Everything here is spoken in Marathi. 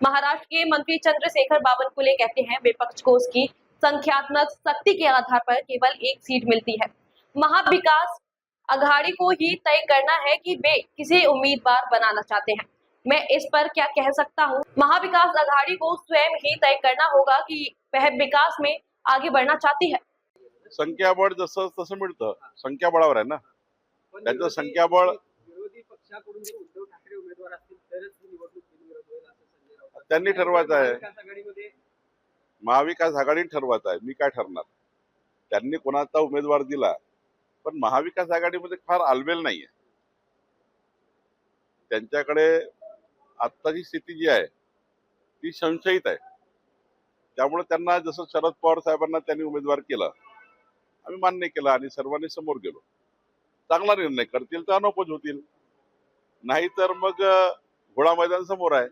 महाराष्ट्र के मंत्री चंद्रशेखर बावनकुले कहते हैं विपक्ष को उसकी संख्यात्मक शक्ति के आधार पर केवल एक सीट मिलती है। महाविकास अघाड़ी को ही तय करना है कि वे किसे उम्मीदवार बनाना चाहते हैं। मैं इस पर क्या कह सकता हूँ। महाविकास अघाड़ी को स्वयं ही तय करना होगा कि वह विकास में आगे बढ़ना चाहती है। संख्याबळ जसं तसं मिळतं, संख्याबळावर आहे ना. त्यांचं संख्याबळ विरोधी पक्षाकडून जर उद्धव ठाकरे उमेदवार असतील तरच ही निवडणूक बिनविरोध होईल असं संजय राऊत त्यांनी ठरवायचं आहे. महाविकास आघाडीमध्ये महाविकास आघाडीने ठरवायचं आहे. मी काय ठरणार? त्यांनी कोणाचा उमेदवार दिला, पण महाविकास आघाडीमध्ये फार आलबेल नाहीये. त्यांच्याकडे आत्ताची स्थिती जी आहे ती संशयित आहे. त्यामुळे त्यांना जसं शरद पवार साहेबांना त्यांनी उमेदवार केला, आम्ही मान्य केला आणि सर्वांनी समोर गेलो. चांगला निर्णय करतील तर अनोपज होतील, नाही तर मग घोडा मैदान समोर आहे.